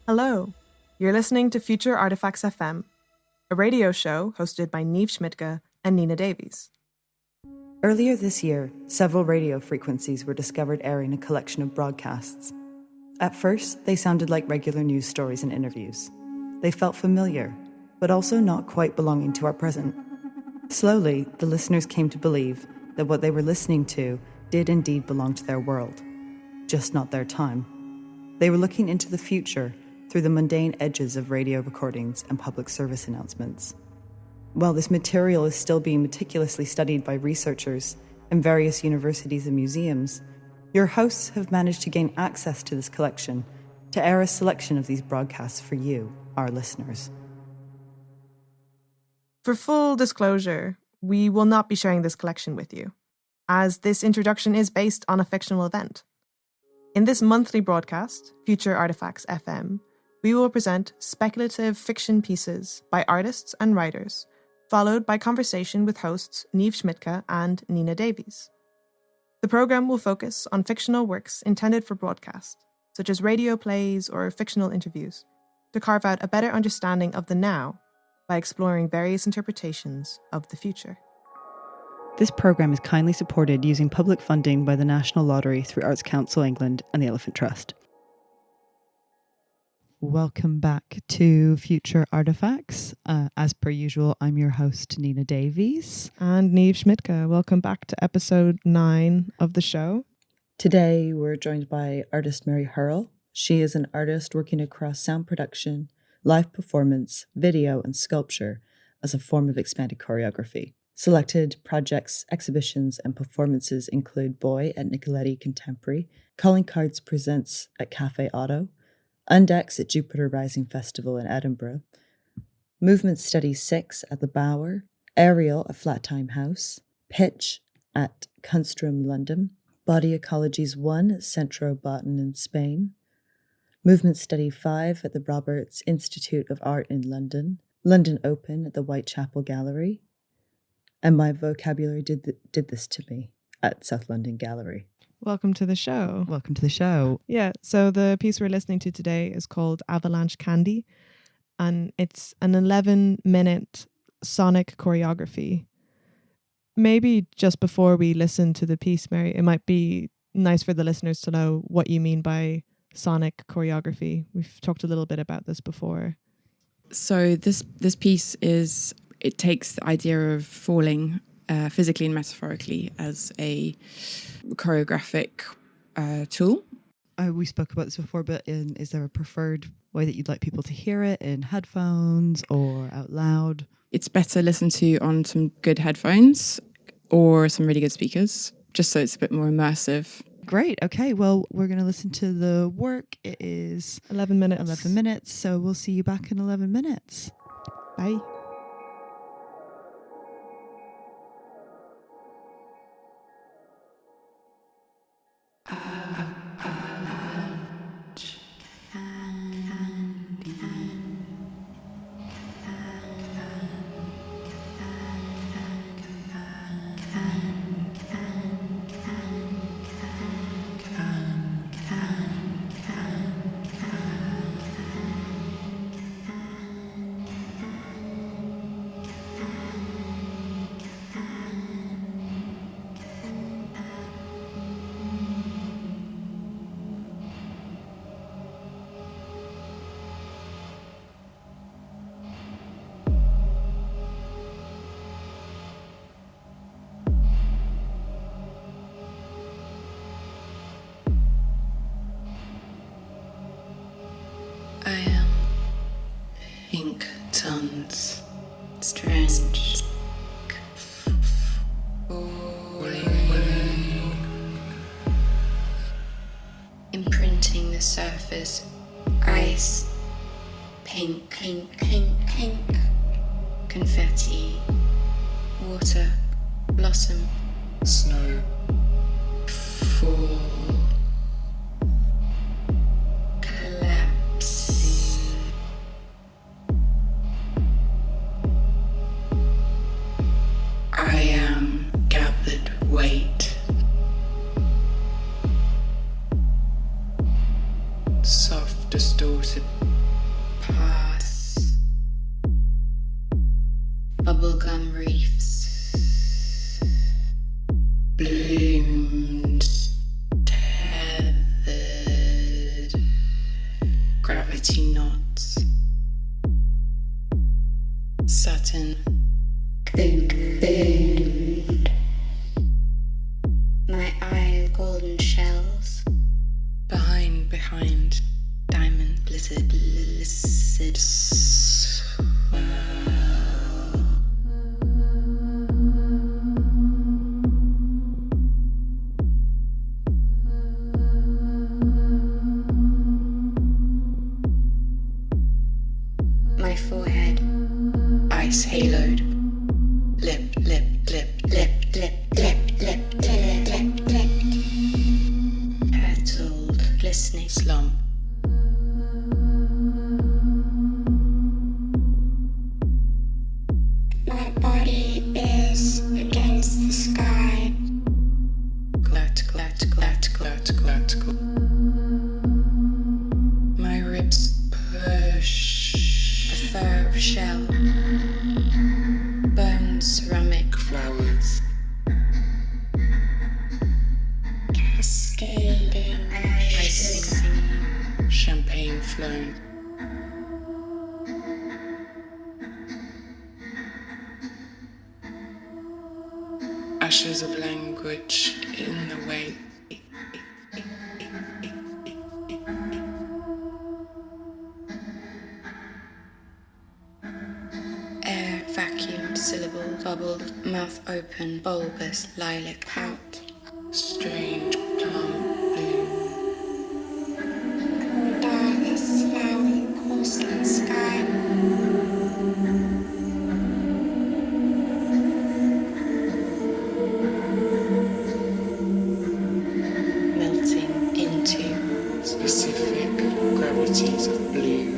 Hello, you're listening to Future Artifacts FM, a radio show hosted by Niamh Schmidtke and Nina Davies. Earlier this year, several radio frequencies were discovered airing a collection of broadcasts. At first, they sounded like regular news stories and interviews. They felt familiar, but also not quite belonging to our present. Slowly, the listeners came to believe that what they were listening to did indeed belong to their world, just not their time. They were looking into the future through the mundane edges of radio recordings and public service announcements. While this material is still being meticulously studied by researchers in various universities and museums, your hosts have managed to gain access to this collection to air a selection of these broadcasts for you, our listeners. For full disclosure, we will not be sharing this collection with you, as this introduction is based on a fictional event. In this monthly broadcast, Future Artifacts FM, we will present speculative fiction pieces by artists and writers, followed by conversation with hosts Niamh Schmidtke and Nina Davies. The programme will focus on fictional works intended for broadcast, such as radio plays or fictional interviews, to carve out a better understanding of the now by exploring various interpretations of the future. This programme is kindly supported using public funding by the National Lottery through Arts Council England and the Elephant Trust. Welcome back to Future Artifacts. As per usual, I'm your host, Nina Davies. And Niamh Schmidtke. Welcome back to episode 9 of the show. Today, we're joined by artist Mary Hurrell. She is an artist working across sound production, live performance, video, and sculpture as a form of expanded choreography. Selected projects, exhibitions, and performances include BUOY at Nicoletti Contemporary, Calling Cards Presents at Café Otto, UNDEX at Jupiter Rising Festival in Edinburgh, Movement Study 6 at the Bower, Aerial at Flat Time House, Pitch at Kunstraum, London, Body Ecologies 1 at Centro Botin in Spain, Movement Study 5 at the Roberts Institute of Art in London, London Open at the Whitechapel Gallery, and My Vocabulary Did This to Me at South London Gallery. Welcome to the show. Welcome to the show. Yeah, so the piece we're listening to today is called Avalanche Candy, and it's an 11-minute sonic choreography. Maybe just before we listen to the piece, Mary, it might be nice for the listeners to know what you mean by sonic choreography. We've talked a little bit about this before. So this piece it takes the idea of falling physically and metaphorically as a choreographic tool. We spoke about this before, but is there a preferred way that you'd like people to hear it, in headphones or out loud? It's better listened to on some good headphones or some really good speakers, just so it's a bit more immersive. Great. Okay. Well, we're going to listen to the work. It is 11 minutes. 11 minutes. So we'll see you back in 11 minutes. Bye. I am ink tons, strange, falling, imprinting the surface, ice, pink, pink, pink, pink, confetti, water, blossom, snow, fall. Soft, distorted bubblegum reefs, bloomed, tethered, gravity knots, Saturn, boomed, my eye golden shells, behind, diamond blizzard, my forehead, ice haloed, lip, petaled, glistening slump. My body is against the sky. Glatical. My ribs push a fur of shell. Bones, ceramic, flowers. Cascading ice, champagne flown. Ashes of language in the way. Air, vacuum, syllable, bubbled, mouth open, bulbous, lilac, pout. Strange plum bloom. Coda is flower, porcelain sky. Melting into specific gravities of blue.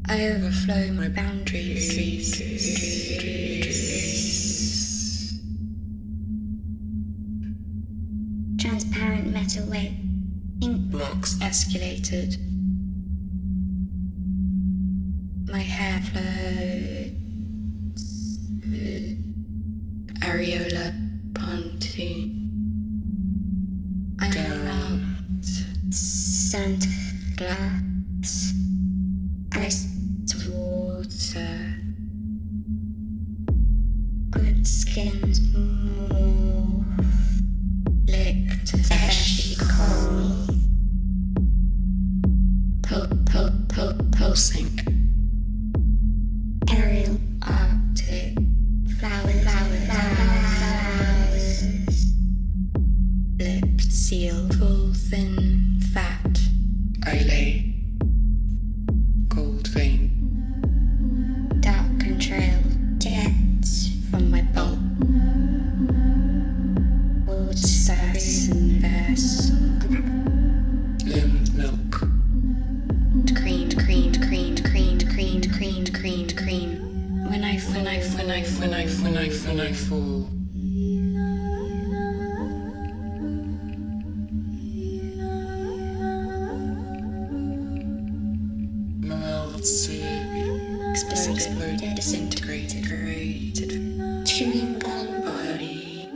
I overflow my boundaries. Transparent metal weight, ink blocks escalated. My hair floats. Areola pontoon. I'm out. Sand glass. Ice water. Good skins move. Licked fleshy coral. Pulsing. Aerial Arctic. Flowers. Lip seal. Full thin fat. I lay. Gold vein. Dark contrail. Jets from my bolt. Wood sass and vessel. Limbed milk. Creamed. When I fall. Exploded, disintegrated, corroded, chewing gum body.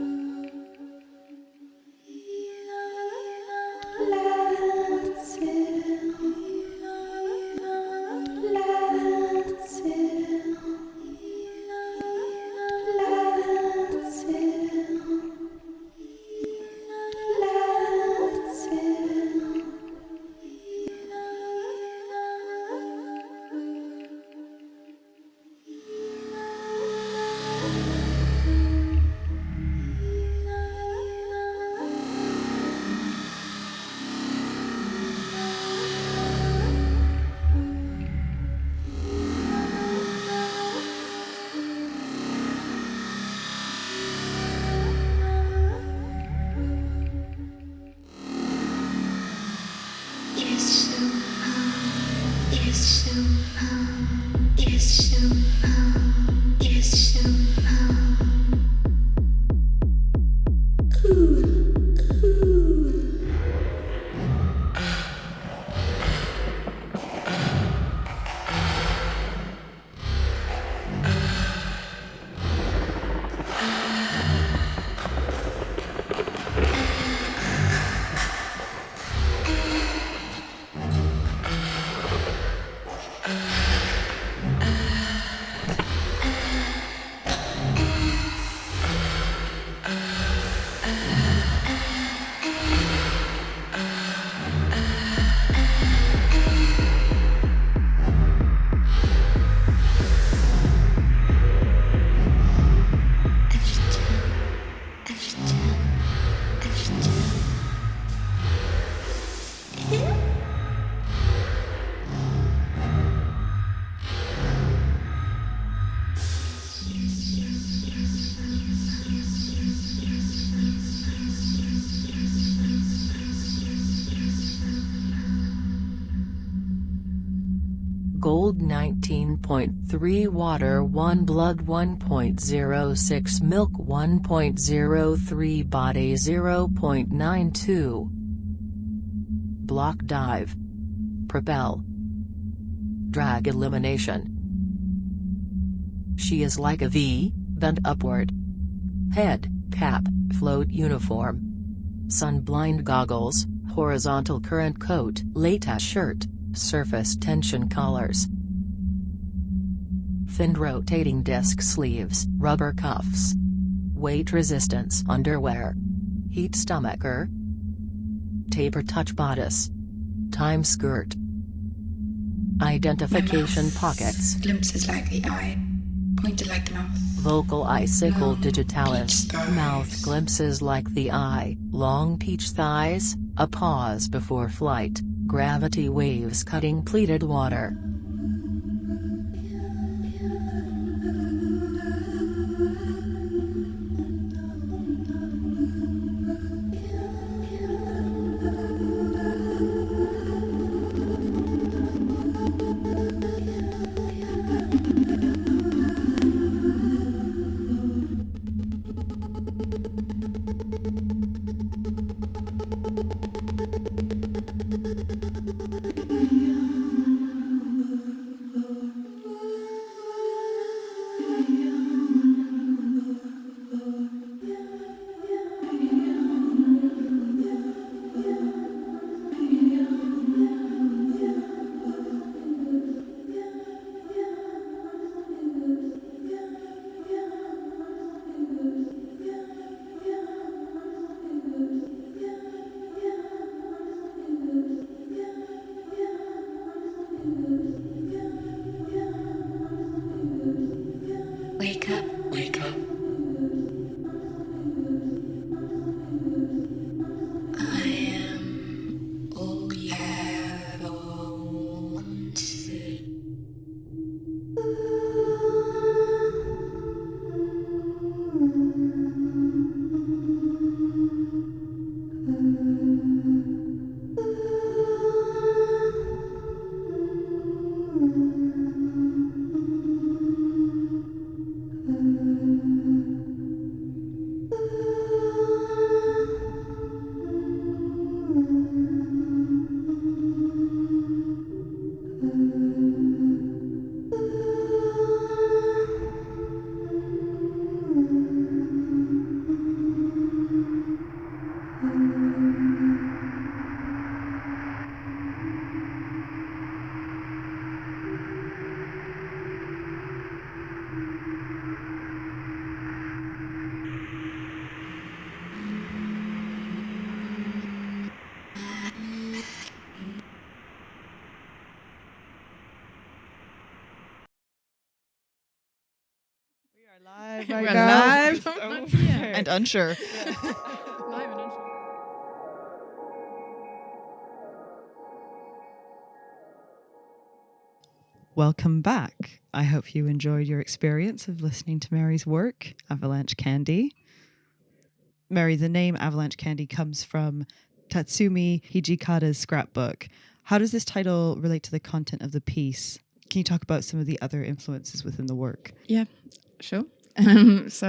gold 19.3, water 1, blood 1.06, milk 1.03, body 0.92. Block dive. Propel. Drag elimination. She is like a V, bent upward. Head, cap, float uniform. Sun-blind goggles, horizontal current coat, latex shirt, surface tension collars. Thin rotating disc sleeves, rubber cuffs. Weight resistance underwear. Heat stomacher. Taper touch bodice. Time skirt. Identification pockets. Glimpses like the eye, pointed like the mouth. Vocal icicle Long digitalis, peach thighs. mouth glimpses like the eye, long peach thighs, a pause before flight, gravity waves cutting pleated water. Wake up, wake up. I am all you ever wanted. Live We're live. and unsure. Live and unsure. Welcome back. I hope you enjoyed your experience of listening to Mary's work, Avalanche Candy. Mary, the name Avalanche Candy comes from Tatsumi Hijikata's scrapbook. How does this title relate to the content of the piece? Can you talk about some of the other influences within the work? Yeah, sure. So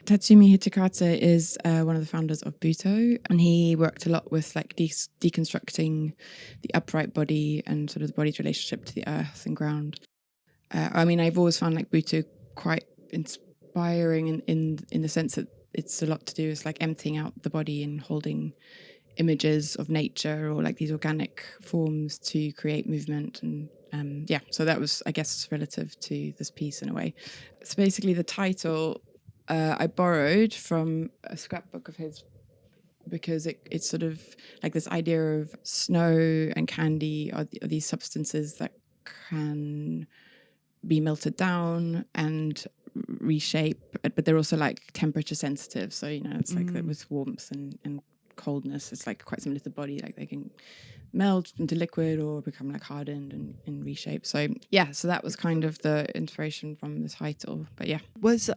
Tatsumi Hijikata is one of the founders of BUOY, and he worked a lot with like deconstructing the upright body and sort of the body's relationship to the earth and ground. I mean, I've always found like BUOY quite inspiring in the sense that it's a lot to do with like emptying out the body and holding images of nature or like these organic forms to create movement. And so that was, I guess, relative to this piece in a way. So basically the title I borrowed from a scrapbook of his because it's sort of like this idea of snow and candy are these substances that can be melted down and reshape, but they're also like temperature sensitive. So, you know, it's like that with warmth and coldness, it's like quite similar to the body, like they can melt into liquid or become like hardened and reshape. So yeah, so that was kind of the inspiration from the title. But yeah. Was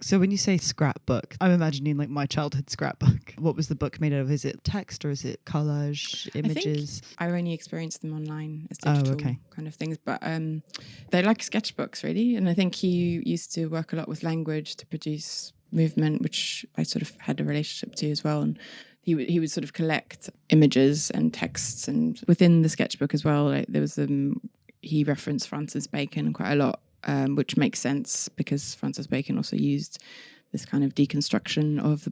So when you say scrapbook, I'm imagining like my childhood scrapbook. What was the book made out of? Is it text or is it collage, images? I've only experienced them online as digital kind of things, but they're like sketchbooks really. And I think he used to work a lot with language to produce movement, which I sort of had a relationship to as well. And he would sort of collect images and texts, and within the sketchbook as well, like there was he referenced Francis Bacon quite a lot, which makes sense because Francis Bacon also used this kind of deconstruction of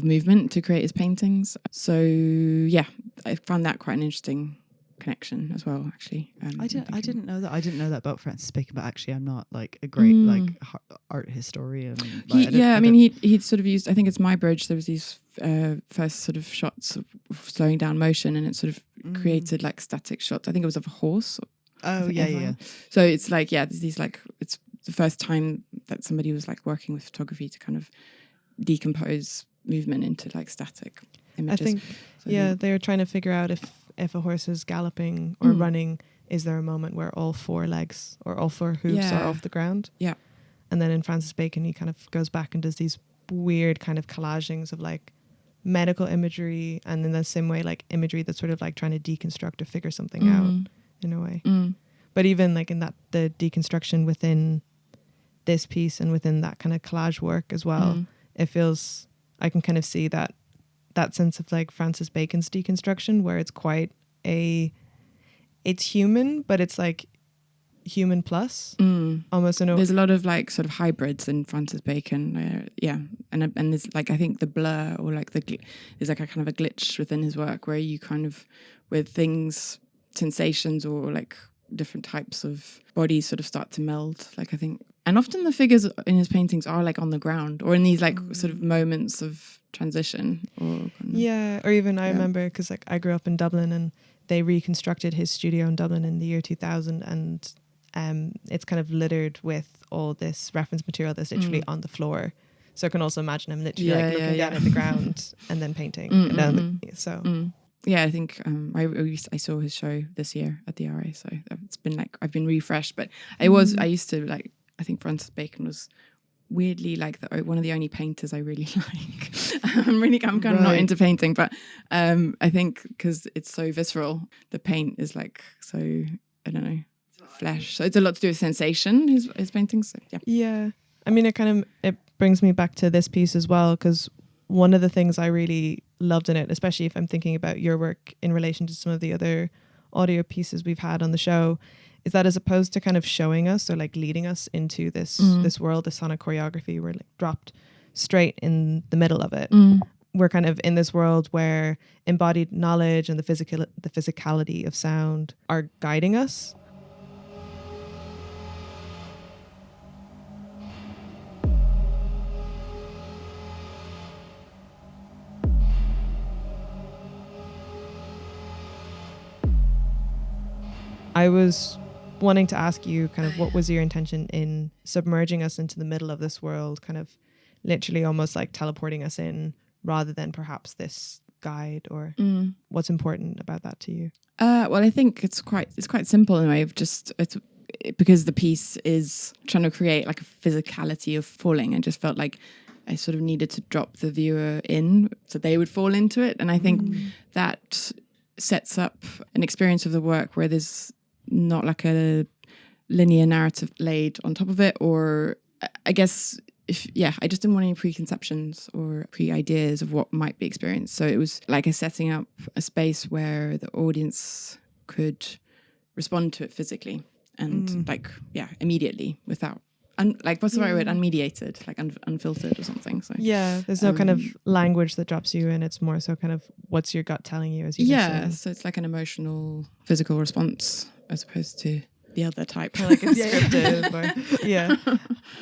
movement to create his paintings. So yeah, I found that quite an interesting connection as well, actually. I didn't know that. I didn't know that about Francis Bacon, but actually I'm not like a great like art historian. He'd sort of used, I think it's My Bridge, there was these first sort of shots of slowing down motion, and it sort of created like static shots. I think it was of a horse. Oh yeah. So it's like, there's these like, it's the first time that somebody was like working with photography to kind of decompose movement into like static images. I think they were trying to figure out if a horse is galloping or running, is there a moment where all four legs or all four hooves are off the ground? Yeah. And then in Francis Bacon, he kind of goes back and does these weird kind of collagings of like medical imagery, and in the same way like imagery that's sort of like trying to deconstruct or figure something out in a way. But even like in that, the deconstruction within this piece and within that kind of collage work as well, it feels, I can kind of see that sense of like Francis Bacon's deconstruction, where it's quite it's human, but it's like human plus almost. There's a lot of like sort of hybrids in Francis Bacon, and there's like, I think the blur or like there's like a kind of a glitch within his work where you kind of, with things, sensations or like different types of bodies sort of start to meld, like I think. And often the figures in his paintings are like on the ground or in these like sort of moments of transition, or even I remember, because like I grew up in Dublin and they reconstructed his studio in Dublin in the year 2000, and it's kind of littered with all this reference material that's literally on the floor. So I can also imagine him literally looking down at the ground and then painting. I think I saw his show this year at the RA, so it's been like, I've been refreshed, but I used to like, I think Francis Bacon was weirdly like one of the only painters I really like. I'm kind of not into painting, but I think because it's so visceral, the paint is like so, I don't know, flesh. So it's a lot to do with sensation, his paintings. So, yeah. I mean, it brings me back to this piece as well, because one of the things I really loved in it, especially if I'm thinking about your work in relation to some of the other audio pieces we've had on the show, is that as opposed to kind of showing us or like leading us into this world, this sonic choreography, we're like dropped straight in the middle of it. We're kind of in this world where embodied knowledge and the physicality of sound are guiding us. I was wanting to ask you kind of what was your intention in submerging us into the middle of this world, kind of literally almost like teleporting us in, rather than perhaps this guide, or what's important about that to you? Well, I think it's quite simple in a way of just, because the piece is trying to create like a physicality of falling. I just felt like I sort of needed to drop the viewer in so they would fall into it. And I think that sets up an experience of the work where there's not like a linear narrative laid on top of it, or I guess I just didn't want any preconceptions or pre-ideas of what might be experienced. So it was like setting up a space where the audience could respond to it physically and immediately, without what's the right word, unmediated, like unfiltered or something. So there's no kind of language that drops you in. It's more so kind of what's your gut telling you as you listen. So it's like an emotional, physical response as opposed to the other type. Like it's scripted.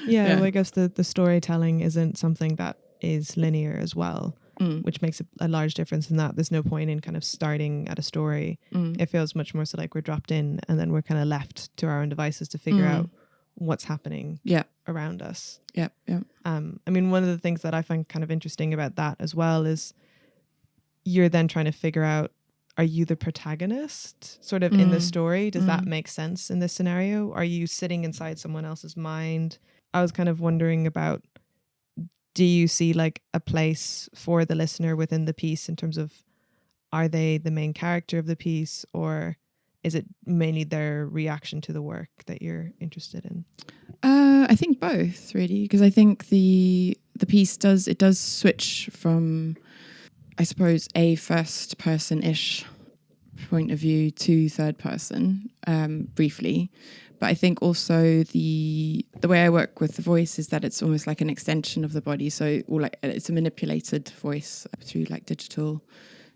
Well, I guess the storytelling isn't something that is linear as well, which makes a large difference in that. There's no point in kind of starting at a story. It feels much more so like we're dropped in and then we're kind of left to our own devices to figure out what's happening around us. I mean, one of the things that I find kind of interesting about that as well is you're then trying to figure out, are you the protagonist sort of in the story? Does that make sense in this scenario? Are you sitting inside someone else's mind? I was kind of wondering about do you see like a place for the listener within the piece in terms of, are they the main character of the piece, or is it mainly their reaction to the work that you're interested in? I think both, really, because I think the piece does switch from, I suppose, a first person-ish point of view to third person, briefly. But I think also the way I work with the voice is that it's almost like an extension of the body. So, or like it's a manipulated voice through like digital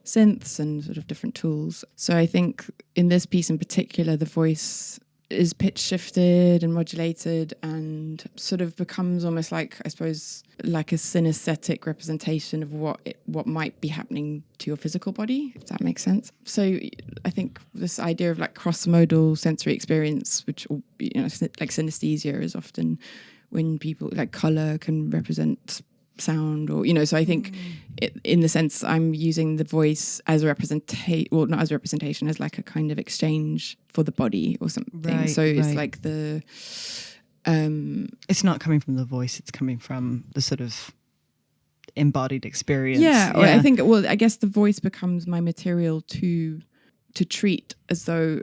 synths and sort of different tools. So I think in this piece in particular, the voice is pitch shifted and modulated and sort of becomes almost like, I suppose, like a synesthetic representation of what might be happening to your physical body, if that makes sense. So I think this idea of like cross-modal sensory experience, which, you know, like synesthesia is often when people, like color can represent sound, or, you know, so I think in the sense I'm using the voice as a representation, well, not as a representation, as like a kind of exchange for the body or something. Right, so it's right. like the it's not coming from the voice, it's coming from the sort of embodied experience. or I think, well, I guess the voice becomes my material to treat as though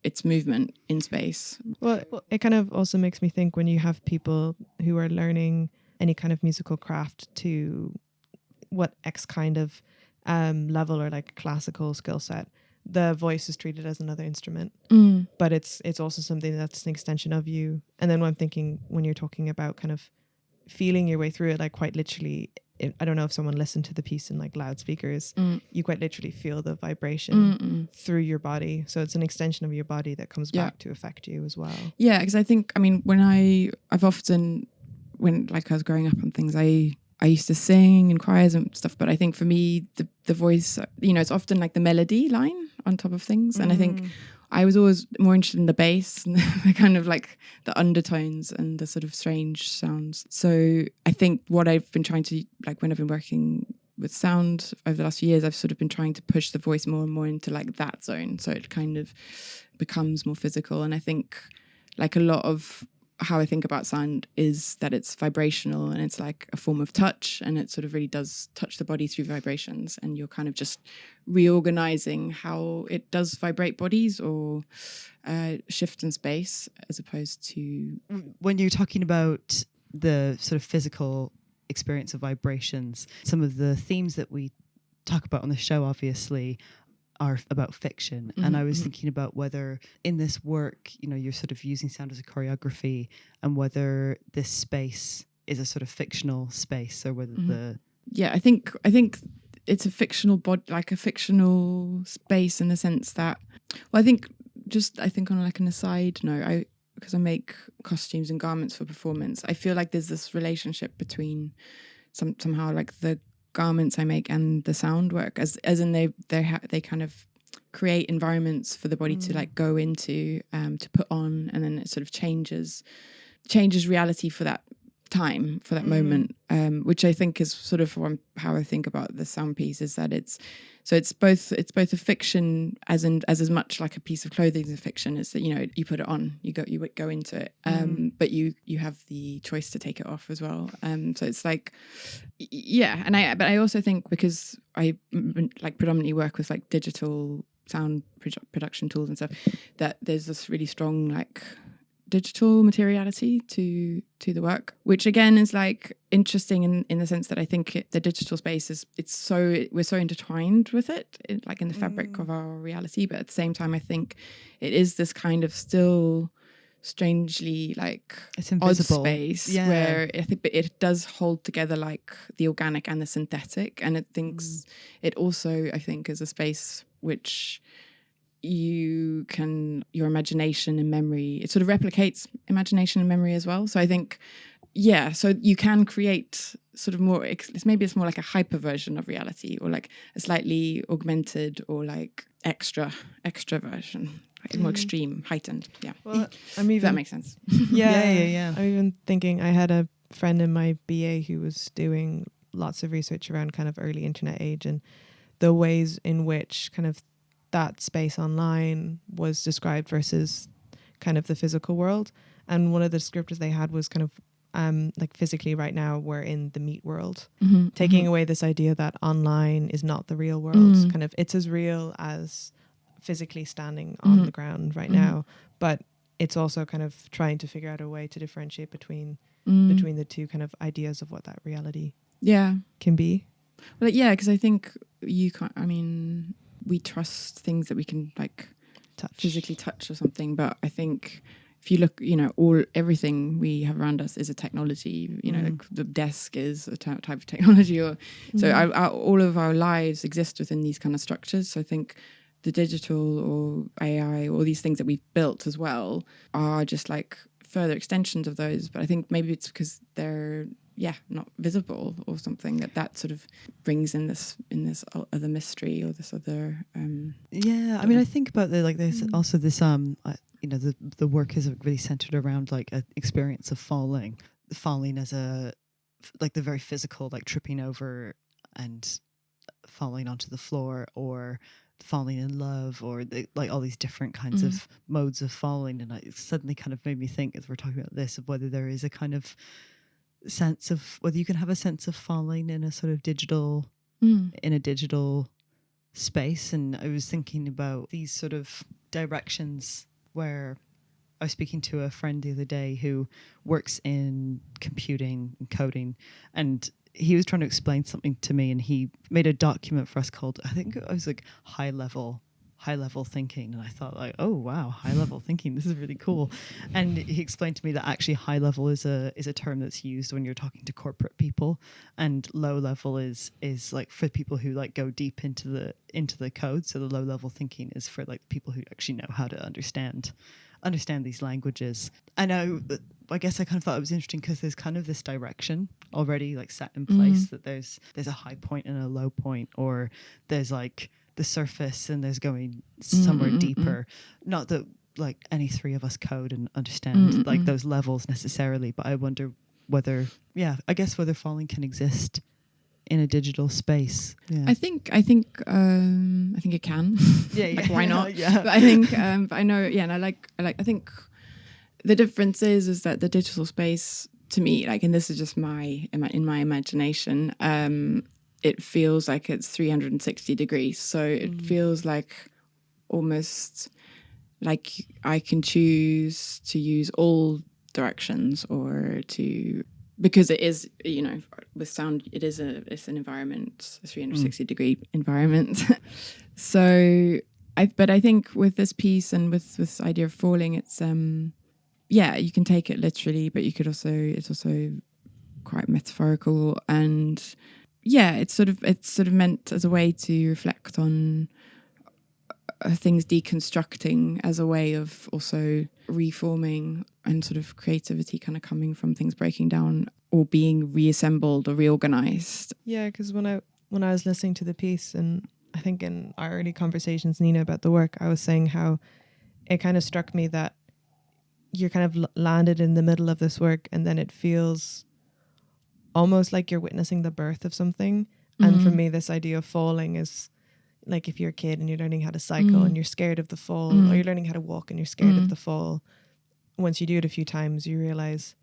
it's movement in space. Well, it kind of also makes me think, when you have people who are learning any kind of musical craft to what X kind of level or like classical skill set, the voice is treated as another instrument, but it's also something that's an extension of you. And then when I'm thinking, when you're talking about kind of feeling your way through it, like quite literally, I don't know if someone listened to the piece in like loudspeakers, you quite literally feel the vibration through your body. So it's an extension of your body that comes back to affect you as well. Yeah, because I think, I mean, when I've often, when like I was growing up on things, I used to sing in choirs and stuff, but I think for me the voice, you know, it's often like the melody line on top of things, and I think I was always more interested in the bass and the kind of like the undertones and the sort of strange sounds. So I think what I've been trying to, like when I've been working with sound over the last few years, I've sort of been trying to push the voice more and more into like that zone, so it kind of becomes more physical. And I think like a lot of how I think about sound is that it's vibrational and it's like a form of touch, and it sort of really does touch the body through vibrations, and you're kind of just reorganizing how it does vibrate bodies or shift in space, as opposed to... When you're talking about the sort of physical experience of vibrations, some of the themes that we talk about on the show obviously are about fiction. And I was thinking about whether in this work, you know, you're sort of using sound as a choreography, and whether this space is a sort of fictional space, or whether I think it's a fictional like a fictional space in the sense that, well, I think on like an aside note, because I make costumes and garments for performance, I feel like there's this relationship between somehow like the garments I make and the sound work, as in they kind of create environments for the body to like go into, to put on, and then it sort of changes reality for that time, for that moment, which I think is sort of how I think about the sound piece, is that it's both a fiction as much like a piece of clothing as a fiction, is that, you know, you put it on, you go into it, but you have the choice to take it off as well. So it's like, yeah, but I also think, because I like predominantly work with like digital sound production tools and stuff, that there's this really strong like digital materiality to the work, which again is like interesting in the sense that I think the digital space we're so intertwined with it, like in the fabric of our reality, but at the same time I think it is this kind of still strangely like it's invisible odd space, where I think it does hold together like the organic and the synthetic, and it thinks it also, I think, is a space which your imagination and memory, it sort of replicates imagination and memory as well. So I think, yeah, so you can create sort of more, maybe it's more like a hyper version of reality, or like a slightly augmented or like extra version, like more extreme, heightened. Yeah. Well, if that makes sense. Yeah. I'm even thinking, I had a friend in my BA who was doing lots of research around kind of early internet age and the ways in which kind of that space online was described versus kind of the physical world. And one of the descriptors they had was kind of like physically right now we're in the meat world, taking away this idea that online is not the real world. Kind of it's as real as physically standing on the ground right now, but it's also kind of trying to figure out a way to differentiate between the two kind of ideas of what that reality can be. Well, yeah, because I think you can't, I mean, we trust things that we can like physically touch or something, but I think if you look, you know, everything we have around us is a technology, you know, like the desk is a type of technology, or so all of our lives exist within these kind of structures. So I think the digital or AI, all these things that we've built as well are just like further extensions of those. But I think maybe it's because they're not visible or something that sort of brings in this other mystery or this other I mean, I think about there's also this you know, the work is really centered around like an experience of falling as a like the very physical, like tripping over and falling onto the floor, or falling in love, or like all these different kinds of modes of falling. And it suddenly kind of made me think, as we're talking about this, of whether there is a kind of sense of whether you can have a sense of falling in a sort of digital in a digital space. And I was thinking about these sort of directions where I was speaking to a friend the other day who works in computing and coding, and he was trying to explain something to me, and he made a document for us called, I think it was like high level thinking. And I thought like, oh wow, high level thinking, this is really cool. And he explained to me that actually high level is a term that's used when you're talking to corporate people, and low level is like for people who like go deep into the code. So the low level thinking is for like people who actually know how to understand these languages. I guess I kind of thought it was interesting because there's kind of this direction already like set in place, that there's a high point and a low point, or there's like the surface and there's going somewhere deeper. Not that like any three of us code and understand like those levels necessarily, but I wonder whether whether falling can exist in a digital space. I think it can. Like, why not? But I think but I know, and I think the difference is that the digital space, to me, like, and this is just in my imagination, it feels like it's 360 degrees. So it feels like almost like I can choose to use all directions, or to, because it is, you know, with sound, it's an environment, a 360 degree environment. So I think with this piece and with this idea of falling, it's you can take it literally, but it's also quite metaphorical, and it's sort of meant as a way to reflect on things deconstructing, as a way of also reforming, and sort of creativity kind of coming from things breaking down or being reassembled or reorganized. Yeah, because when I was listening to the piece, and I think in our early conversations, Nina, about the work, I was saying how it kind of struck me that you're kind of landed in the middle of this work, and then it feels almost like you're witnessing the birth of something. And for me, this idea of falling is like if you're a kid and you're learning how to cycle and you're scared of the fall, or you're learning how to walk and you're scared of the fall. Once you do it a few times, you realize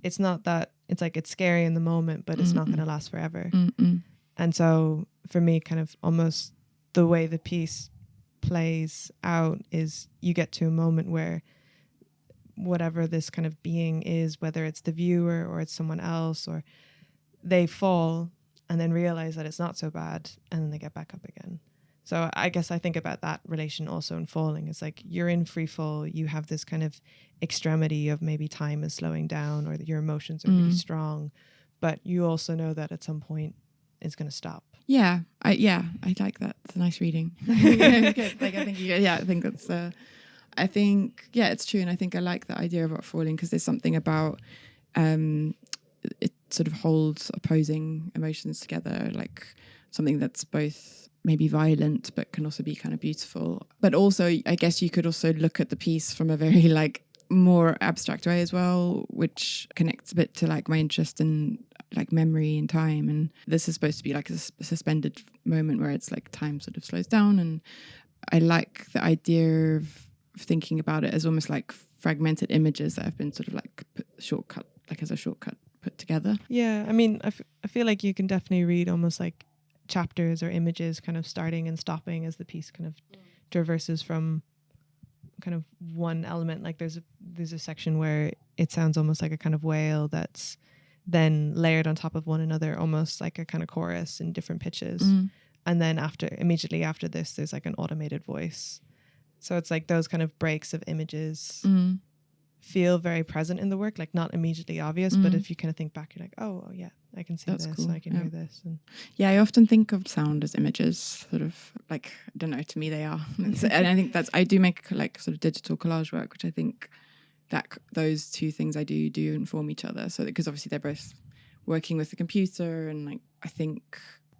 it's not that, it's like it's scary in the moment, but it's not going to last forever. And so for me, kind of almost the way the piece plays out is you get to a moment where whatever this kind of being is, whether it's the viewer or it's someone else, or they fall and then realize that it's not so bad, and then they get back up again. So I guess I think about that relation also in falling. It's like you're in free fall, you have this kind of extremity of maybe time is slowing down, or that your emotions are really strong, but you also know that at some point it's going to stop. I like that. It's a nice reading. I think that's I think it's true, and I think I like the idea about falling, because there's something about it sort of holds opposing emotions together, like something that's both maybe violent but can also be kind of beautiful. But also, I guess you could also look at the piece from a very like more abstract way as well, which connects a bit to like my interest in like memory and time. And this is supposed to be like a suspended moment where it's like time sort of slows down, and I like the idea of thinking about it as almost like fragmented images that have been sort of like shortcut like as a shortcut put together. Yeah, I mean, I feel like you can definitely read almost like chapters or images kind of starting and stopping as the piece kind of traverses from kind of one element. Like there's a section where it sounds almost like a kind of wail that's then layered on top of one another, almost like a kind of chorus in different pitches. And then immediately after this, there's like an automated voice. So it's like those kind of breaks of images feel very present in the work, like not immediately obvious, but if you kind of think back, you're like, oh yeah, I can see That's this, cool. and I can hear this. And I often think of sound as images, sort of like, I don't know, to me they are. And I think I do make like sort of digital collage work, which I think that those two things I do inform each other. So because obviously they're both working with the computer, and like I think,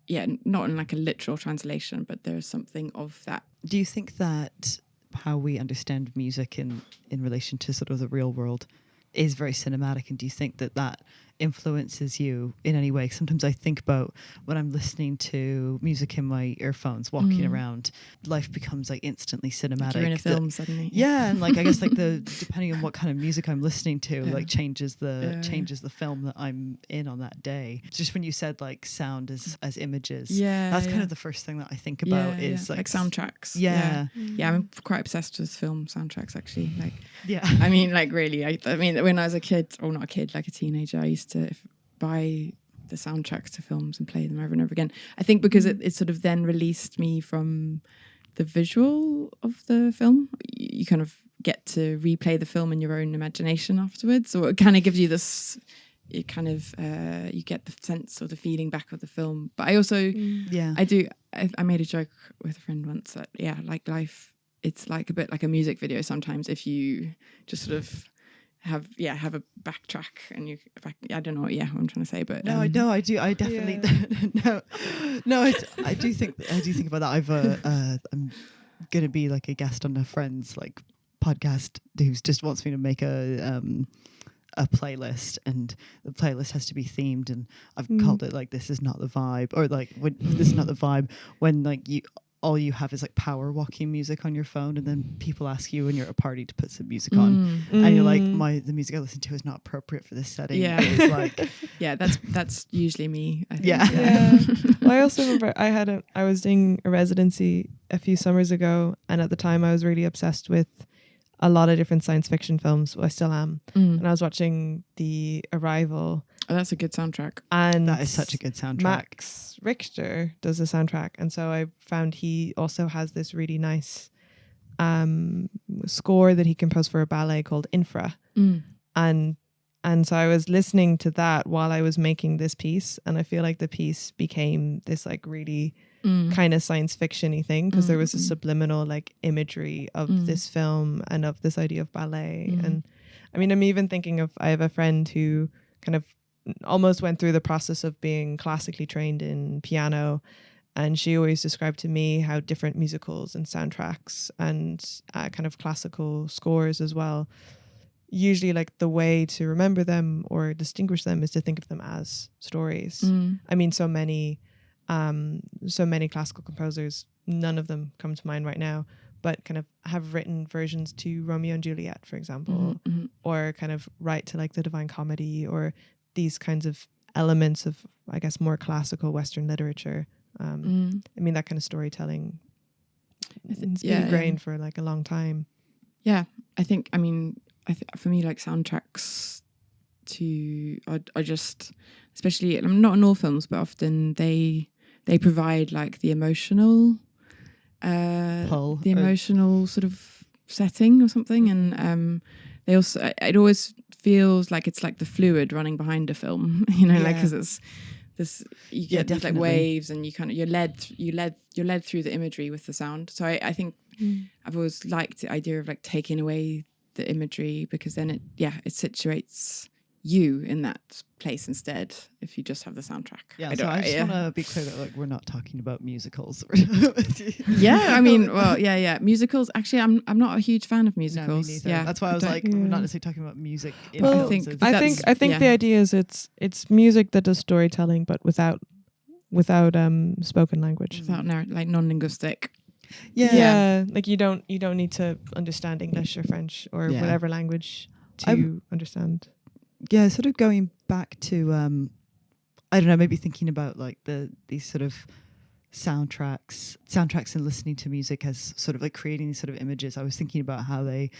not in like a literal translation, but there's something of that. Do you think that how we understand music in relation to sort of the real world is very cinematic, and do you think that influences you in any way? Sometimes I think about when I'm listening to music in my earphones, walking around, life becomes like instantly cinematic. Like you're in a film suddenly. Yeah, and like I guess like depending on what kind of music I'm listening to, like changes the film that I'm in on that day. Just when you said like sound as images, that's kind of the first thing that I think about is like soundtracks. Yeah, I'm quite obsessed with film soundtracks actually. Like, yeah. I mean, like really, I mean, when I was a kid, or not a kid, like a teenager, I used to buy the soundtracks to films and play them over and over again. I think because it sort of then released me from the visual of the film. You kind of get to replay the film in your own imagination afterwards, or it kind of gives you this, it kind of you get the sense or the feeling back of the film. But I also I made a joke with a friend once that like life, it's like a bit like a music video sometimes, if you just sort of have a backtrack and I don't know what I'm trying to say, but I definitely I do think about that. I'm gonna be like a guest on a friend's like podcast who just wants me to make a playlist, and the playlist has to be themed, and I've called it like this is not the vibe, or like this is not the vibe, when like all you have is like power walking music on your phone, and then people ask you when you're at a party to put some music on, and you're like, the music I listen to is not appropriate for this setting. It's like that's usually me, I think. Well, I also remember I was doing a residency a few summers ago, and at the time I was really obsessed with a lot of different science fiction films. Well, I still am. And I was watching The Arrival. Oh, that's a good soundtrack. And that is such a good soundtrack. Max Richter does the soundtrack. And so I found he also has this really nice score that he composed for a ballet called Infra. And so I was listening to that while I was making this piece. And I feel like the piece became this like really kind of science fiction-y thing, because there was a subliminal like imagery of this film and of this idea of ballet. And I mean, I'm even thinking of, I have a friend who kind of almost went through the process of being classically trained in piano, and she always described to me how different musicals and soundtracks and kind of classical scores as well, usually like the way to remember them or distinguish them is to think of them as stories. I mean, so many classical composers, none of them come to mind right now, but kind of have written versions to Romeo and Juliet, for example, or kind of write to like the Divine Comedy, or these kinds of elements of, I guess, more classical Western literature. I mean, that kind of storytelling, it's been ingrained for like a long time. Yeah, I think, I mean, for me, like soundtracks I just, especially, I'm not in all films, but often they provide like the emotional emotional sort of setting or something, and they also, it always feels like it's like the fluid running behind a film, like, because it's this, you get these like waves, and you kind of you're led through the imagery with the sound. So I think I've always liked the idea of like taking away the imagery, because then it situates you in that place instead, if you just have the soundtrack. I just want to be clear that like we're not talking about musicals. I mean, well, musicals, actually I'm not a huge fan of musicals. No, that's why I was like, we're not necessarily talking about music in well, films. I think the idea is it's music that does storytelling, but without spoken language, without like non-linguistic. Like you don't need to understand English or French or whatever language to understand. Yeah, sort of going back to I don't know, maybe thinking about like these sort of soundtracks and listening to music as sort of like creating these sort of images. I was thinking about how they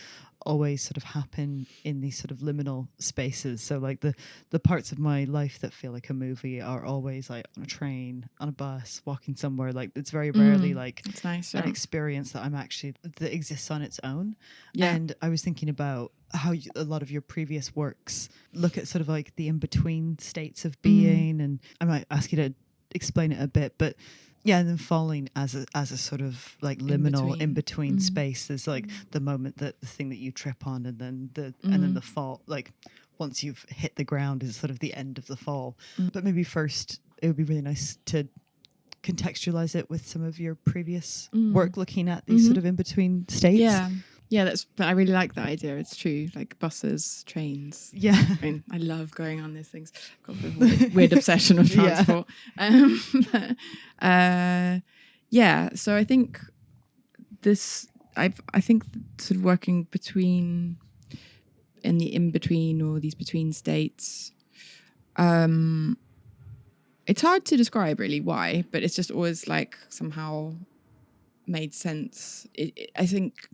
always sort of happen in these sort of liminal spaces. So like the parts of my life that feel like a movie are always like on a train, on a bus, walking somewhere. Like it's very rarely like It's nice, an yeah. experience that that exists on its own. Yeah. And I was thinking about how a lot of your previous works look at sort of like the in-between states of being, and I might ask you to explain it a bit, but yeah, and then falling as a sort of like liminal in between space. There's like the moment that the thing that you trip on, and then the fall. Like once you've hit the ground is sort of the end of the fall. But maybe first, it would be really nice to contextualize it with some of your previous work, looking at these sort of in between states. Yeah, but I really like that idea. It's true, like buses, trains. Yeah, I mean, I love going on these things. I've got a bit of a weird obsession with transport. Yeah, so I think I think sort of working in the in between or these between states. It's hard to describe really why, but it's just always like somehow made sense. I think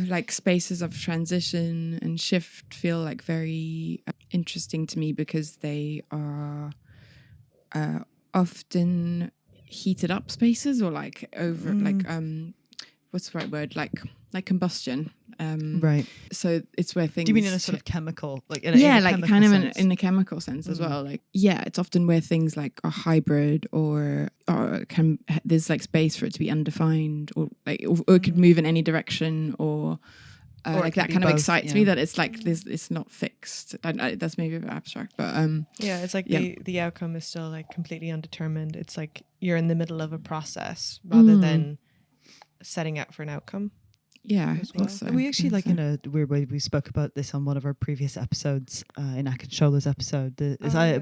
like spaces of transition and shift feel like very interesting to me because they are often heated up spaces or like over like what's the right word, like combustion. Right. So it's where things. Do you mean in a sort of chemical, like in like kind of sense? in a chemical sense as well? Like it's often where things like are hybrid or there's like space for it to be undefined or like or it could move in any direction or like that kind of excites me that it's like it's not fixed. That's maybe a bit abstract, but it's like the outcome is still like completely undetermined. It's like you're in the middle of a process rather than setting out for an outcome. Yeah, I think so. We actually like in a weird way we spoke about this on one of our previous episodes in Akinshola's episode.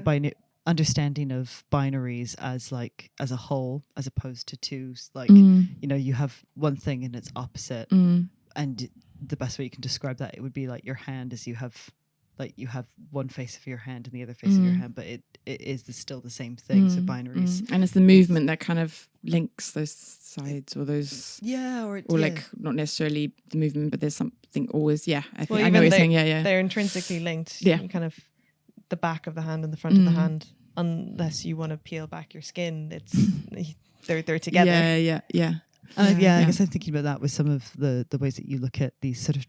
By understanding of binaries as like as a whole as opposed to twos. Like you know, you have one thing and its opposite, and the best way you can describe that, it would be like your hand, as you have one face of your hand and the other face of your hand, but it is still the same thing. So binaries, and it's the movement that kind of links those sides or those like not necessarily the movement, but there's something always I think I know what you're saying. They're intrinsically linked. Kind of the back of the hand and the front of the hand, unless you want to peel back your skin, it's they're together. Yeah. I guess I'm thinking about that with some of the ways that you look at these sort of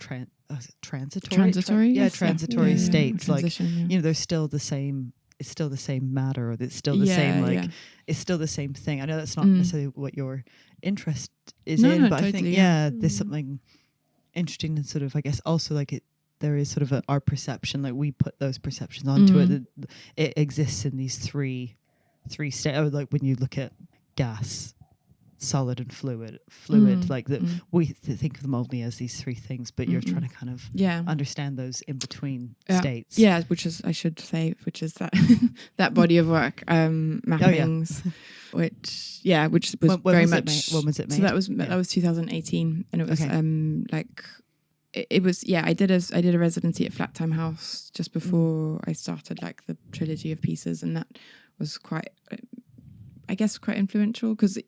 transitory states. Like you know, they're still the same. It's still the same matter, or it's still the same. It's still the same thing. I know that's not necessarily what your interest is but totally, I think there's something interesting and sort of I guess also like there is sort of our perception. Like we put those perceptions onto it. It exists in these three states. Like when you look at gas, solid and fluid like that we think of them only as these three things, but you're trying to kind of understand those in between states, which is that that body of work, mappings, which was very much. When was it made? So that was 2018, and it was it was I did a residency at Flat Time House just before I started like the trilogy of pieces, and that was quite influential because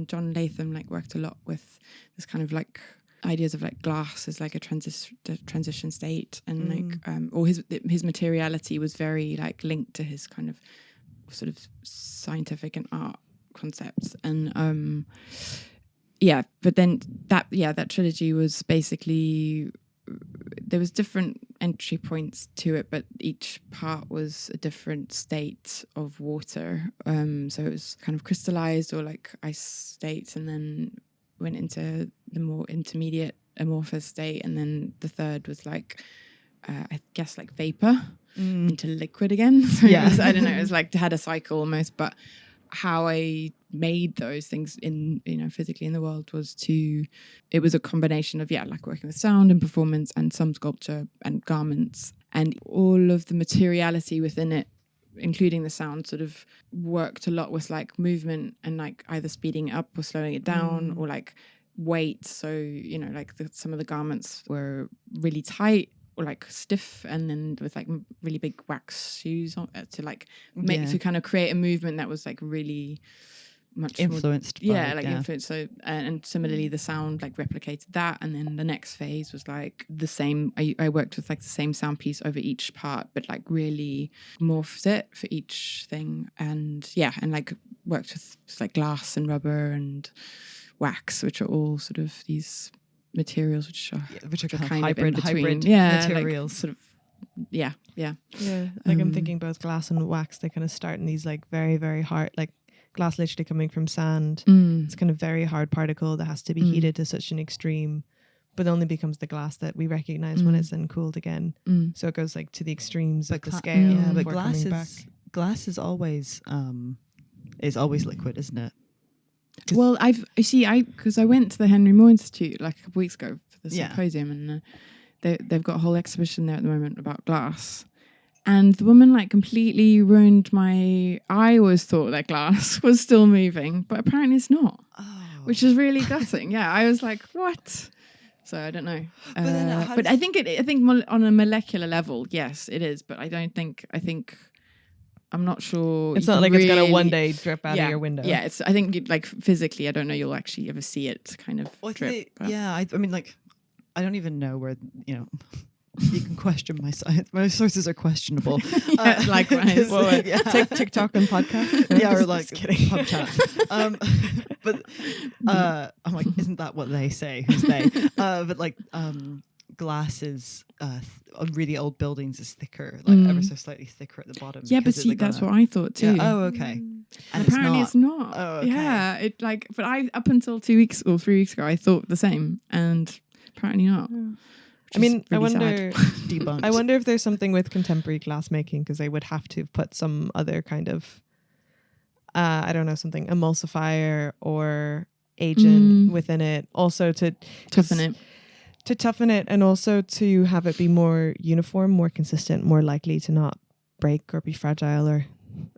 John Latham like worked a lot with this kind of like ideas of like glass as like a transition state, and like or his materiality was very like linked to his kind of sort of scientific and art concepts, and but then that trilogy was basically there was different entry points to it, but each part was a different state of water. So it was kind of crystallized or like ice state, and then went into the more intermediate amorphous state, and then the third was like I guess like vapor into liquid again. So it was, I don't know, it was like had a cycle almost, but how I made those things in physically in the world was it was a combination of like working with sound and performance and some sculpture and garments, and all of the materiality within it, including the sound, sort of worked a lot with like movement and like either speeding it up or slowing it down or like weight. So like some of the garments were really tight like stiff, and then with like really big wax shoes on to like make to kind of create a movement that was like really much influenced more, influenced. So and similarly the sound like replicated that, and then the next phase was like the same. I worked with like the same sound piece over each part, but like really morphed it for each thing, and like worked with like glass and rubber and wax, which are all sort of these materials which are kind of in between. Hybrid materials, like, sort of like I'm thinking both glass and wax, they kind of start in these like very, very hard, like glass literally coming from sand. It's kind of very hard particle that has to be heated to such an extreme, but only becomes the glass that we recognize when it's then cooled again. So it goes like to the extremes of the scale. But glass is always liquid, isn't it? Well, because I went to the Henry Moore Institute like a couple weeks ago for the symposium, and they've got a whole exhibition there at the moment about glass. And the woman like completely ruined I always thought that glass was still moving, but apparently it's not, which is really gutting. Yeah, I was like, what? So I don't know. But I think on a molecular level, yes, it is. But I think I'm not sure. It's not like it's gonna one day drip out of your window. Yeah, I think like physically, I don't know you'll actually ever see it kind of drip. I mean, like, I don't even know where, you can question my science. My sources are questionable. Likewise. TikTok and podcast. Or like pub chat. But I'm like, isn't that what they say? Who's they? But like glass is on really old buildings is thicker, like ever so slightly thicker at the bottom. Yeah, but see, that's what I thought too. Yeah. Oh, okay. And apparently it's not. Oh, okay. Yeah, but I up until 2 weeks or 3 weeks ago, I thought the same, and apparently not. Yeah. I mean, really I wonder. Debunked. I wonder if there's something with contemporary glass making, because they would have to put some other kind of, I don't know, something emulsifier or agent within it, also to toughen it. To toughen it, and also to have it be more uniform, more consistent, more likely to not break or be fragile. Or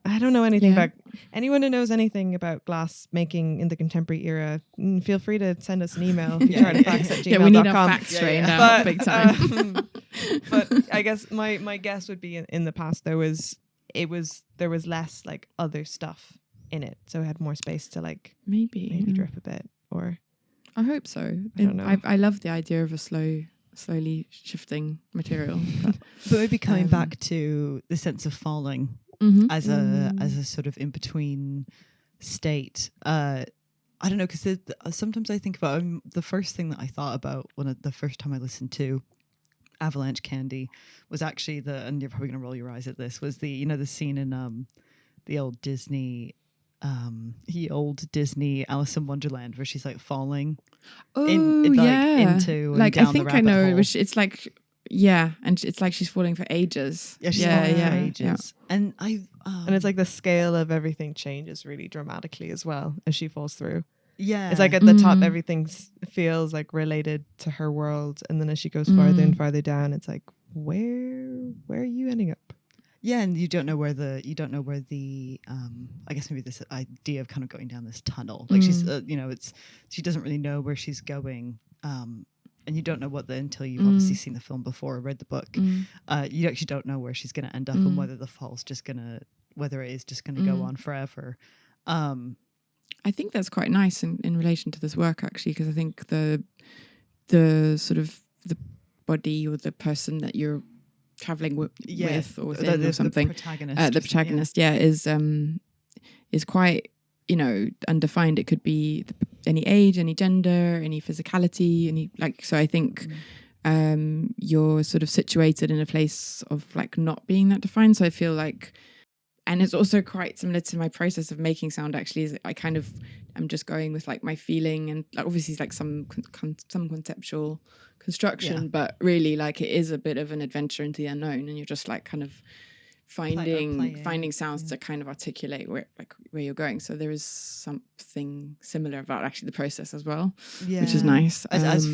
I don't know anything about anyone who knows anything about glass making in the contemporary era. Feel free to send us an email. Futureartifacts@gmail.com. Yeah, we need our facts straightened out big time. But I guess my guess would be in the past there was less like other stuff in it, so it had more space to like maybe drip a bit. Or I hope so. I don't know. I love the idea of a slowly shifting material. But maybe coming back to the sense of falling as a sort of in between state. I don't know, because sometimes I think about the first thing that I thought about the first time I listened to Avalanche Candy was actually and you're probably going to roll your eyes at this, was the scene in the old Disney Alice in Wonderland, where she's like falling into like down I think the I know hole. it's like and it's like she's falling for ages. She's falling for ages. And and it's like the scale of everything changes really dramatically as well as she falls through. Yeah, it's like at the top everything feels like related to her world, and then as she goes farther and farther down, it's like where are you ending up? Yeah, and you don't know where the I guess maybe this idea of kind of going down this tunnel, like she's she doesn't really know where she's going, and you don't know until you've obviously seen the film before or read the book. You actually don't know where she's going to end up and whether it is just gonna go on forever. I think that's quite nice in relation to this work, actually, because I think the sort of the body or the person that you're traveling with or within or something, the protagonist is quite undefined. It could be any age, any gender, any physicality, so I think you're sort of situated in a place of like not being that defined. So I feel like, and it's also quite similar to my process of making sound, actually, is I'm just going with like my feeling, and like obviously it's like some conceptual construction, but really like it is a bit of an adventure into the unknown, and you're just like kind of finding sounds to kind of articulate where you're going. So there is something similar about actually the process as well, which is nice. As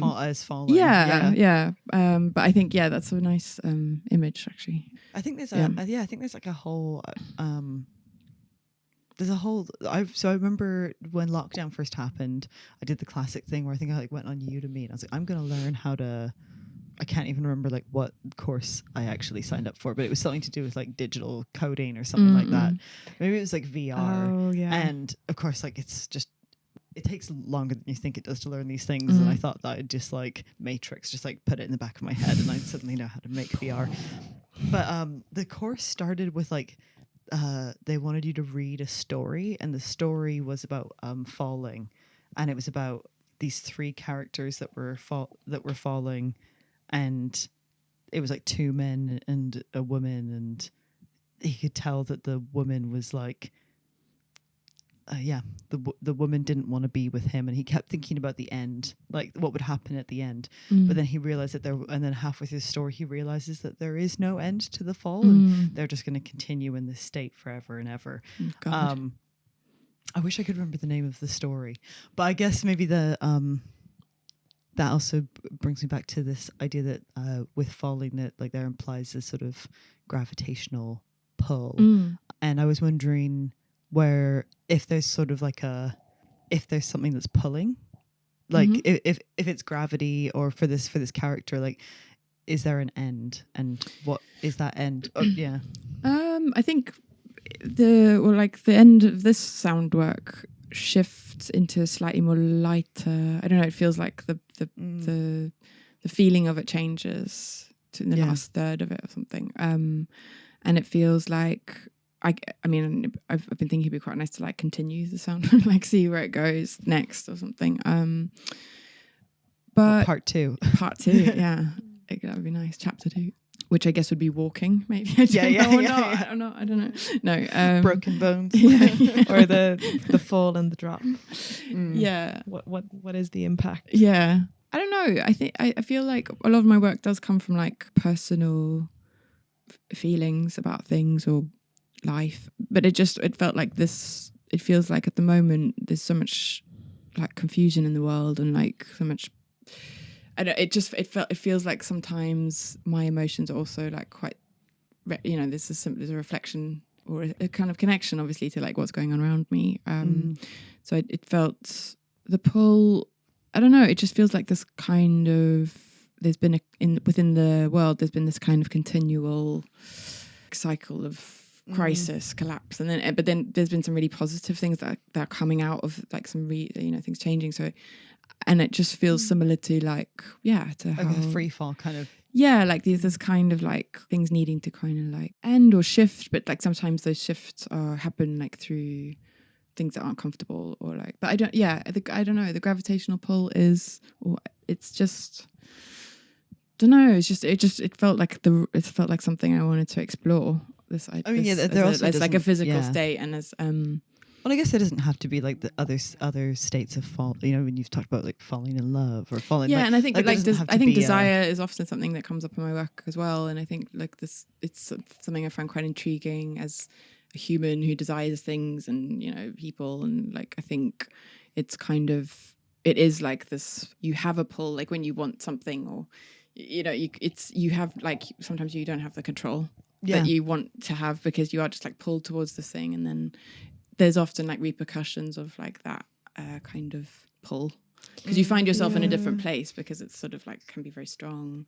falling. But I think that's a nice image, actually. I think there's I think there's like a whole I remember when lockdown first happened, I did the classic thing where I think I like went on Udemy and I was like, I'm going to learn how to I can't even remember like what course I actually signed up for, but it was something to do with like digital coding or something like that. Maybe it was like VR. Oh, yeah. And of course, like it takes longer than you think it does to learn these things. And I thought that I'd just like Matrix, just like put it in the back of my head and I'd suddenly know how to make VR. But the course started with like, they wanted you to read a story, and the story was about falling, and it was about these 3 characters that were falling, and it was like 2 men and a woman, and he could tell that the woman was like, the woman didn't want to be with him, and he kept thinking about the end, like what would happen at the end. But then he realized that and then halfway through the story, he realizes that there is no end to the fall, and they're just going to continue in this state forever and ever. God. I wish I could remember the name of the story, but I guess maybe that also brings me back to this idea that with falling, that like there implies this sort of gravitational pull, and I was wondering where if there's sort of like if there's something that's pulling, like if it's gravity, or for this character, like is there an end, and what is that end? I think the end of this sound work shifts into slightly more lighter. I don't know. It feels like the feeling of it changes in the last third of it or something. And it feels like I mean I've been thinking it'd be quite nice to like continue the sound, like see where it goes next or something. But part two, yeah, that would be nice. Chapter 2. Which I guess would be walking, maybe. I don't know. No, broken bones, or or the fall and the drop. Yeah. What is the impact? Yeah, I don't know. I think I feel like a lot of my work does come from like personal feelings about things or life, but it felt like this. It feels like at the moment there's so much like confusion in the world and like so much. It feels like sometimes my emotions are also like quite, there's a reflection or a kind of connection, obviously, to like what's going on around me. So it felt the pull. I don't know. It just feels like this kind of there's been within the world there's been this kind of continual cycle of crisis, collapse, and then there's been some really positive things that are coming out of like some things changing. So. And it just feels similar to like a free fall kind of. Yeah, like this kind of like things needing to kind of like end or shift, but like sometimes those shifts happen like through things that aren't comfortable or like. But I don't know. The gravitational pull is, or it's just, don't know. It's just it felt like something I wanted to explore. It's like a physical state, and as Well, I guess it doesn't have to be like the other states of fall. When you've talked about like falling in love or falling. Yeah, and I think I think desire is often something that comes up in my work as well. And I think like this, it's something I find quite intriguing as a human who desires things and people, and like I think it's kind of it is like this. You have a pull, like when you want something, or you have like sometimes you don't have the control that you want to have because you are just like pulled towards this thing, and then. There's often like repercussions of like that kind of pull because you find yourself in a different place because it's sort of like can be very strong,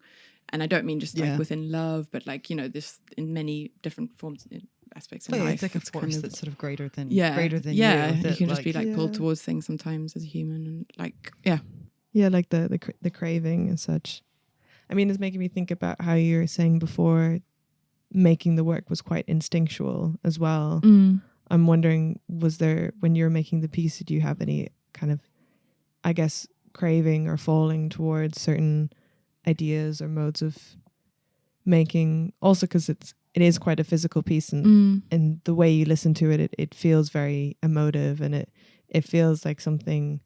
and I don't mean just like within love, but like this in many different forms aspects in life. It's like a force that's sort of greater than you. You can just be like pulled towards things sometimes as a human, and like like the craving and such. I mean, it's making me think about how you were saying before, making the work was quite instinctual as well. I'm wondering, was there, when you were making the piece, did you have any kind of, I guess, craving or falling towards certain ideas or modes of making? Also, because it is quite a physical piece, and the way you listen to it, it feels very emotive, and it feels like something.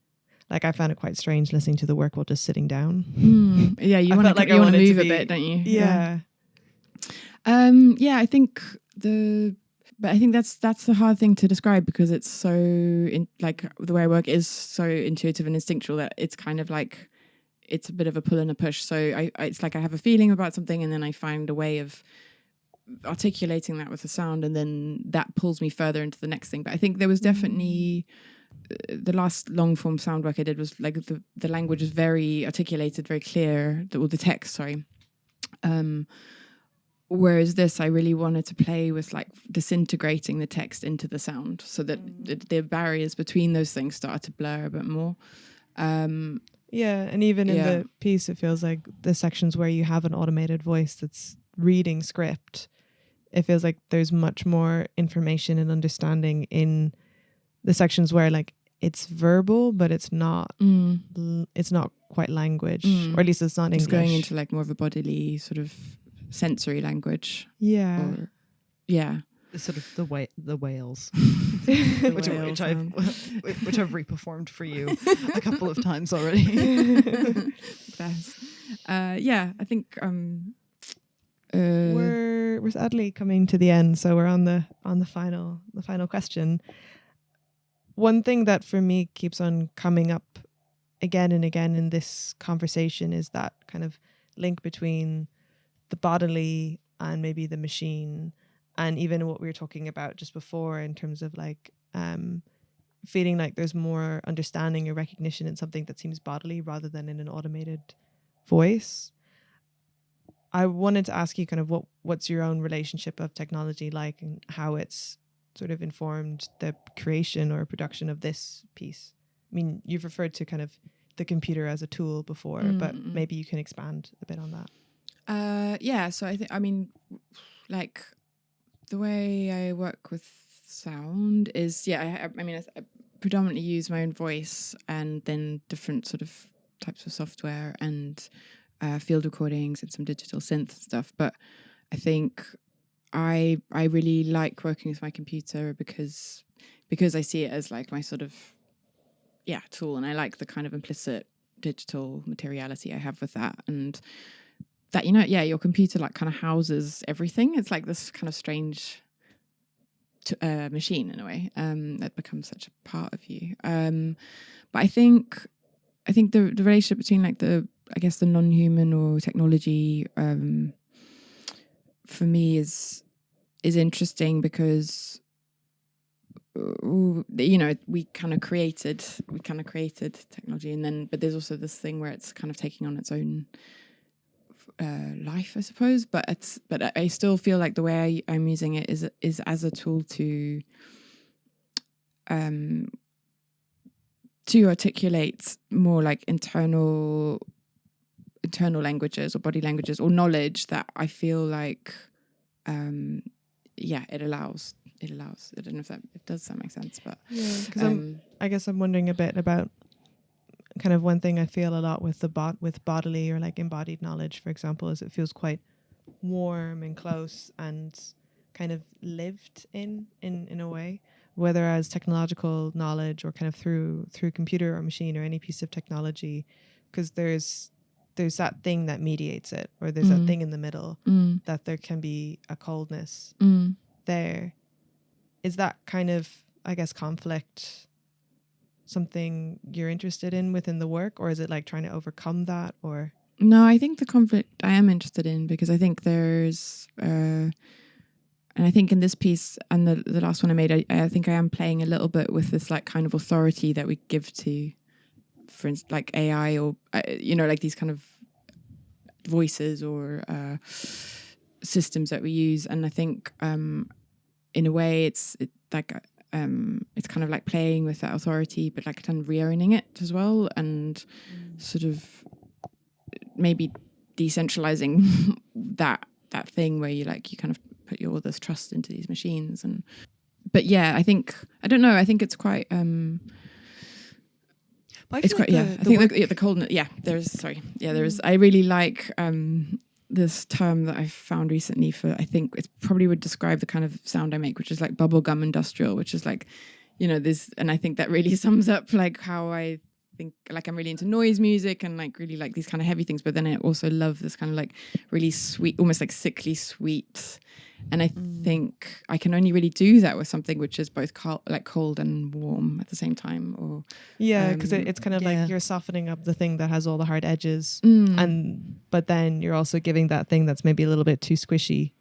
Like I found it quite strange listening to the work while just sitting down. Yeah, you want to move a bit, don't you? Yeah. I think But I think that's the hard thing to describe because it's so like the way I work is so intuitive and instinctual that it's kind of like it's a bit of a pull and a push. So it's like I have a feeling about something and then I find a way of articulating that with the sound, and then that pulls me further into the next thing. But I think there was definitely the last long form sound work I did was like the language was very articulated, very clear. The text, sorry. Whereas this, I really wanted to play with like disintegrating the text into the sound, so that the barriers between those things started to blur a bit more. Yeah, and even in the piece, it feels like the sections where you have an automated voice that's reading script, it feels like there's much more information and understanding in the sections where like it's verbal, but it's not quite language, or at least it's not English. It's going into like more of a bodily sort of sensory language. Yeah. It's sort of the whales, which I've reformed for you a couple of times already. Bless. I think we're sadly coming to the end, so we're on the final question. One thing that for me keeps on coming up again and again in this conversation is that kind of link between the bodily and maybe the machine, and even what we were talking about just before in terms of like feeling like there's more understanding or recognition in something that seems bodily rather than in an automated voice. I wanted to ask you kind of what's your own relationship of technology like, and how it's sort of informed the creation or production of this piece. I mean, you've referred to kind of the computer as a tool before, but maybe you can expand a bit on that. So I mean, like the way I work with sound is, I predominantly use my own voice and then different sort of types of software and field recordings and some digital synth stuff. But I think I really like working with my computer because I see it as like my sort of tool, and I like the kind of implicit digital materiality I have with that, and that your computer like kind of houses everything. It's like this kind of strange machine in a way that becomes such a part of you. But I think the relationship between like the non-human or technology for me is interesting because we kind of created technology, and then but there's also this thing where it's kind of taking on its own life, I suppose. But I still feel like the way I'm using it is as a tool to articulate more like internal languages or body languages or knowledge that I feel like it allows. I don't know if that make sense, but because I guess I'm wondering a bit about kind of one thing I feel a lot with with bodily or like embodied knowledge, for example, is it feels quite warm and close and kind of lived in a way, whether as technological knowledge or kind of through computer or machine or any piece of technology, because there's that thing that mediates it, or there's that thing in the middle that there can be a coldness there. Is that kind of, I guess, conflict something you're interested in within the work, or is it like trying to overcome that? Or no, I think the conflict I am interested in, because I think there's and I think in this piece and the last one I made, I think I am playing a little bit with this like kind of authority that we give to, for instance, like AI or like these kind of voices or systems that we use. And I think in a way it's kind of like playing with that authority, but like kind of re-owning it as well, and sort of maybe decentralizing that thing where you kind of put all this trust into these machines. But I think it's quite it's quite the coldness. There's I really like this term that I've found recently for, I think it probably would describe the kind of sound I make, which is like bubblegum-industrial, which is like, this, and I think that really sums up like how I think, like I'm really into noise music and like really like these kind of heavy things, but then I also love this kind of like really sweet, almost like sickly sweet. And I think I can only really do that with something which is both cold and warm at the same time. Or because it's kind of like you're softening up the thing that has all the hard edges, but then you're also giving that thing that's maybe a little bit too squishy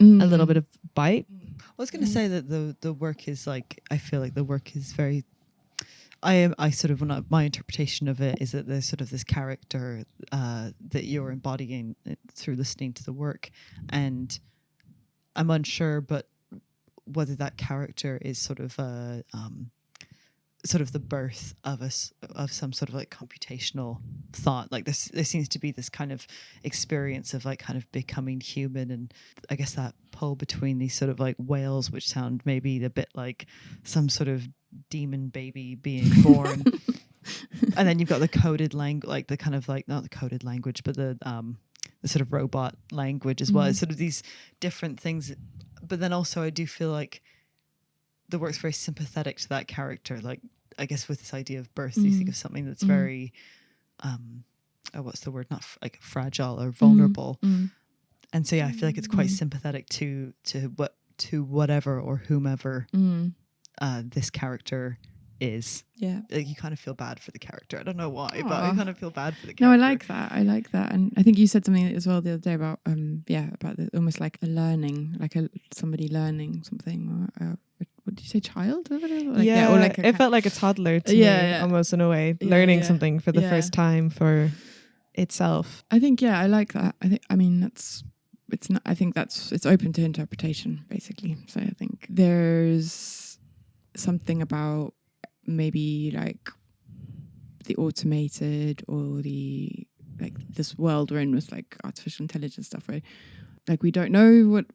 a little bit of bite. I was going to say that the work is like, I feel like the work is very I sort of, my interpretation of it is that there's sort of this character that you're embodying through listening to the work, and I'm unsure, but whether that character is sort of sort of the birth of of some sort of like computational thought. Like there seems to be this kind of experience of like kind of becoming human, and I guess that pull between these sort of like whales, which sound maybe a bit like some sort of demon baby being born, and then you've got the coded language, like the kind of like not the coded language, but the sort of robot language as well. It's sort of these different things, but then also I do feel like the work's very sympathetic to that character. Like, I guess with this idea of birth, you think of something that's very, what's the word? Not like fragile or vulnerable. And so, yeah, I feel like it's quite sympathetic to whatever or whomever this character is. Yeah. Like, you kind of feel bad for the character. I don't know why, but I kind of feel bad for the character. No, I like that. And I think you said something as well the other day about, about almost like a learning, like somebody learning something, or what did you say, child? Like, or like it felt like a toddler to me, almost in a way, learning something for the first time for itself. I think, I like that. I think it's open to interpretation, basically. So I think there's something about maybe like the automated or the like this world we're in with like artificial intelligence stuff, right? Like we don't know what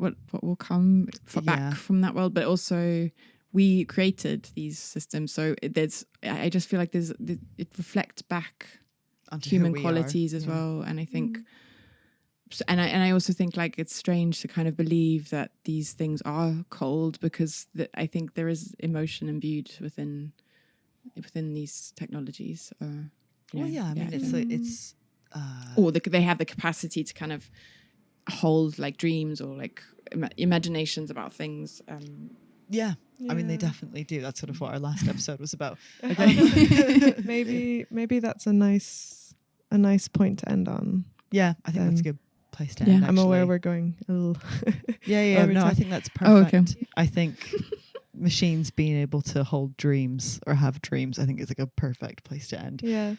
will come back from that world, but also we created these systems, so I just feel like it reflects back onto human qualities as well. And I think and I also think like it's strange to kind of believe that these things are cold, because I think there is emotion imbued within these technologies. It's or they have the capacity to kind of hold like dreams or like imaginations about things. I mean, they definitely do. That's sort of what our last episode was about. Maybe that's a nice point to end on. Yeah, I think that's a good place to end. I'm aware we're going a little. No, I think that's perfect. Oh, okay. I think machines being able to hold dreams or have dreams, I think is like a perfect place to end. Yeah.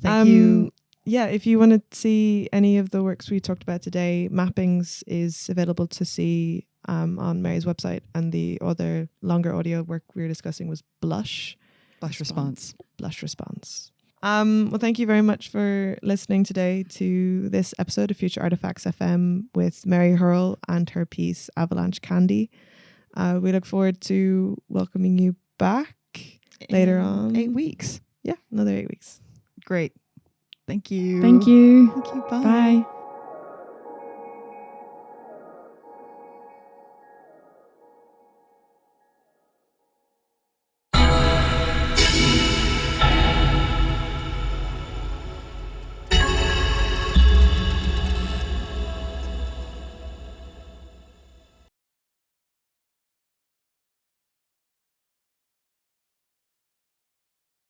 Thank you. Yeah, if you want to see any of the works we talked about today, Mappings is available to see on Mary's website, and the other longer audio work we were discussing was Blush Response. Well, thank you very much for listening today to this episode of Future Artifacts FM with Mary Hurrell and her piece Avalanche Candy. We look forward to welcoming you back later on. 8 weeks. Yeah, another 8 weeks. Great. Thank you. Thank you. Thank you. Bye. Bye.